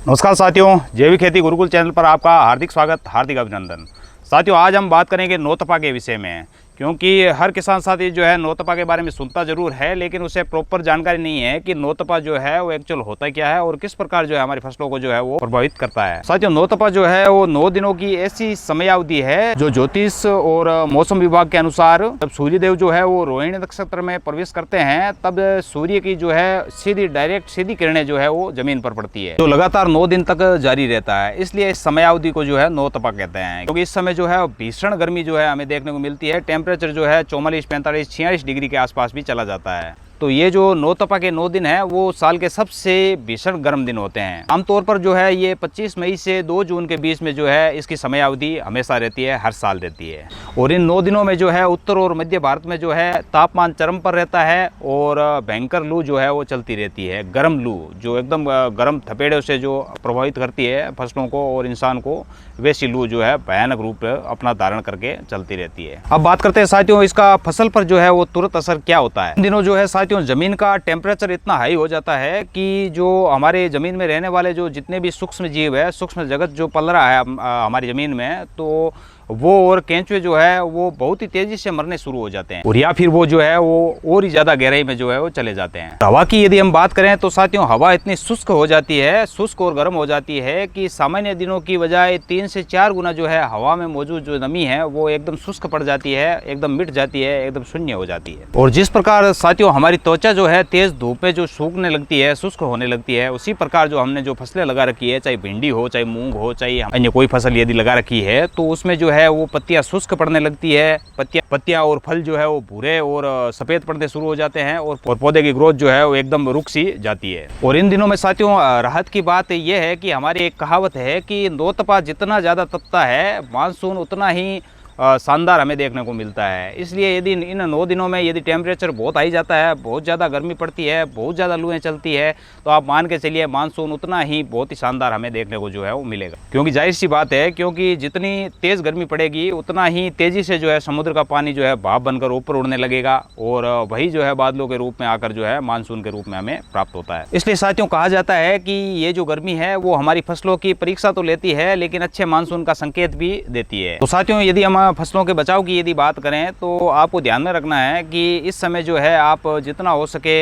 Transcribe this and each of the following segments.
नमस्कार साथियों, जैविक खेती गुरुकुल चैनल पर आपका हार्दिक स्वागत, हार्दिक अभिनंदन। साथियों, आज हम बात करेंगे नौतपा के विषय में, क्योंकि हर किसान साथी जो है नौतपा के बारे में सुनता जरूर है, लेकिन उसे प्रॉपर जानकारी नहीं है कि नौतपा जो है वो एक्चुअल होता क्या है और किस प्रकार जो है हमारी फसलों को जो है वो प्रभावित करता है। साथियों, नौतपा जो है वो 9 दिनों की ऐसी समयावधि है जो ज्योतिष और मौसम विभाग के अनुसार जब सूर्यदेव जो है वो रोहिणी नक्षत्र में प्रवेश करते हैं तब सूर्य की जो है सीधी किरणें जो है वो जमीन पर पड़ती है, जो लगातार 9 दिन तक जारी रहता है। इसलिए इस समयावधि को जो है नौतपा कहते हैं, क्योंकि इस समय जो है भीषण गर्मी जो है हमें देखने को मिलती है। टेम्परेचर जो है 44, 45, 46 डिग्री के आसपास भी चला जाता है। तो ये जो नौतपा के 9 दिन है वो साल के सबसे भीषण गर्म दिन होते हैं। आमतौर पर जो है ये 25 मई से 2 जून के बीच में जो है इसकी समयावधि हमेशा रहती है, हर साल रहती है। और इन 9 दिनों में जो है उत्तर और मध्य भारत में जो है तापमान चरम पर रहता है और भयंकर लू जो है वो चलती रहती है। गर्म लू जो एकदम गर्म थपेड़ों से जो प्रभावित करती है फसलों को और इंसान को, वैसी लू जो है भयानक रूप अपना धारण करके चलती रहती है। अब बात करते हैं साथियों इसका फसल पर जो है वो तुरंत असर क्या होता है। इन दिनों जो है साथियों जमीन का टेम्परेचर इतना हाई हो जाता है कि जो हमारे जमीन में रहने वाले जो जितने भी सूक्ष्म जीव है, सूक्ष्म जगत जो पल रहा है हमारी जमीन में, तो वो और केंचुए जो है वो बहुत ही तेजी से मरने शुरू हो जाते हैं और या फिर वो जो है वो और ही ज्यादा गहराई में जो है वो चले जाते हैं। हवा की यदि हम बात करें तो साथियों हवा इतनी शुष्क हो जाती है, शुष्क और गर्म हो जाती है कि सामान्य दिनों की बजाय 3 से 4 गुना जो है हवा में मौजूद जो नमी है वो एकदम शुष्क पड़ जाती है, एकदम मिट जाती है, एकदम शून्य हो जाती है। और जिस प्रकार साथियों हमारी त्वचा जो है तेज धूप में जो सूखने लगती है, शुष्क होने लगती है, उसी प्रकार जो हमने जो फसलें लगा रखी है, चाहे भिंडी हो, चाहे मूंग हो, चाहे अन्य कोई फसल यदि लगा रखी है, तो उसमें जो है वो पत्तियां शुष्क पड़ने लगती है। पत्तियां और फल जो है वो भूरे और सफेद पड़ने शुरू हो जाते हैं और पौधे की ग्रोथ जो है वो एकदम रुक सी जाती है। और इन दिनों में साथियों राहत की बात यह है कि हमारी एक कहावत है कि नौतपा जितना ज़्यादा तपता है मानसून उतना ही शानदार हमें देखने को मिलता है। इसलिए यदि इन 9 दिनों में यदि टेम्परेचर बहुत हाई जाता है, बहुत ज़्यादा गर्मी पड़ती है, बहुत ज़्यादा लूएं चलती है, तो आप मान के चलिए मानसून उतना ही बहुत ही शानदार हमें देखने को जो है वो मिलेगा। क्योंकि जाहिर सी बात है, क्योंकि जितनी तेज़ गर्मी पड़ेगी उतना ही तेज़ी से जो है समुद्र का पानी जो है भाप बनकर ऊपर उड़ने लगेगा और वही जो है बादलों के रूप में आकर जो है मानसून के रूप में हमें प्राप्त होता है। इसलिए साथियों कहा जाता है कि ये जो गर्मी है वो हमारी फसलों की परीक्षा तो लेती है, लेकिन अच्छे मानसून का संकेत भी देती है। तो साथियों यदि हम फसलों के बचाव की यदि बात करें तो आपको ध्यान में रखना है कि इस समय जो है आप जितना हो सके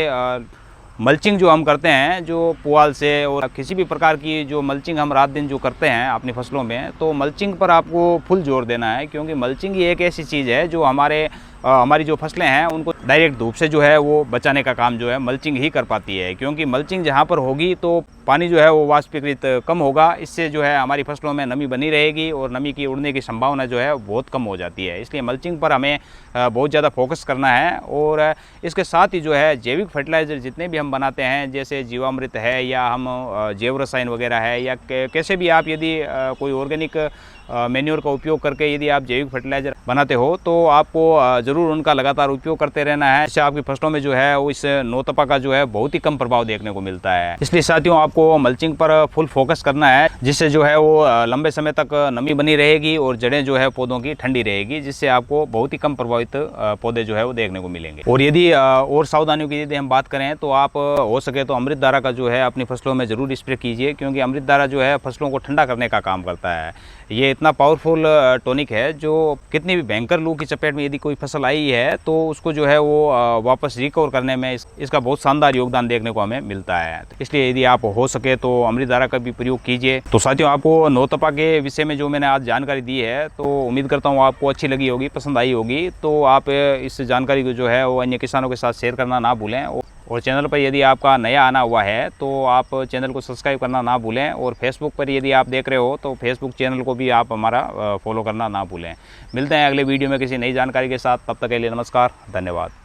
मल्चिंग जो हम करते हैं जो पुआल से और किसी भी प्रकार की जो मल्चिंग हम रात दिन जो करते हैं अपनी फसलों में, तो मल्चिंग पर आपको फुल जोर देना है। क्योंकि मल्चिंग ही एक ऐसी चीज़ है जो हमारी जो फसलें हैं उनको डायरेक्ट धूप से जो है वो बचाने का काम जो है मल्चिंग ही कर पाती है। क्योंकि मल्चिंग जहाँ पर होगी तो पानी जो है वो वाष्पीकृत कम होगा, इससे जो है हमारी फसलों में नमी बनी रहेगी और नमी की उड़ने की संभावना जो है बहुत कम हो जाती है। इसलिए मल्चिंग पर हमें बहुत ज़्यादा फोकस करना है। और इसके साथ ही जो है जैविक फर्टिलाइज़र जितने भी हम बनाते हैं, जैसे जीवामृत है या हम जैव रसायन वगैरह है या कैसे भी आप यदि कोई ऑर्गेनिक मैन्योर का उपयोग करके यदि आप जैविक फर्टिलाइज़र बनाते हो तो आपको ज़रूर उनका लगातार उपयोग करते रहना है। इससे आपकी फसलों में जो है वो इस नौतपा का जो है बहुत ही कम प्रभाव देखने को मिलता है। इसलिए साथियों आपको मल्चिंग पर फुल फोकस करना है, जिससे जो है वो लंबे समय तक नमी बनी रहेगी और जड़ें जो है पौधों की ठंडी रहेगी, जिससे आपको बहुत ही कम प्रभावित पौधे जो है वो देखने को मिलेंगे। और यदि और सावधानियों की यदि हम बात करें तो आप हो सके तो अमृत धारा का जो है अपनी फसलों में ज़रूर स्प्रे कीजिए, क्योंकि अमृत धारा जो है फसलों को ठंडा करने का काम करता है। ये इतना पावरफुल टॉनिक है जो कितनी भी भयंकर लू की चपेट में यदि कोई फसल आई है तो उसको जो है वो वापस रिकवर करने में इसका बहुत शानदार योगदान देखने को हमें मिलता है। इसलिए यदि आप हो सके तो अमृत धारा का भी प्रयोग कीजिए। तो साथियों आपको नौतपा के विषय में जो मैंने आज जानकारी दी है तो उम्मीद करता हूँ आपको अच्छी लगी होगी, पसंद आई होगी। तो आप इस जानकारी को जो है वो अन्य किसानों के साथ शेयर करना ना भूलें। और चैनल पर यदि आपका नया आना हुआ है तो आप चैनल को सब्सक्राइब करना ना भूलें। और फेसबुक पर यदि आप देख रहे हो तो फेसबुक चैनल को भी आप हमारा फॉलो करना ना भूलें। मिलते हैं अगले वीडियो में किसी नई जानकारी के साथ, तब तक के लिए नमस्कार, धन्यवाद।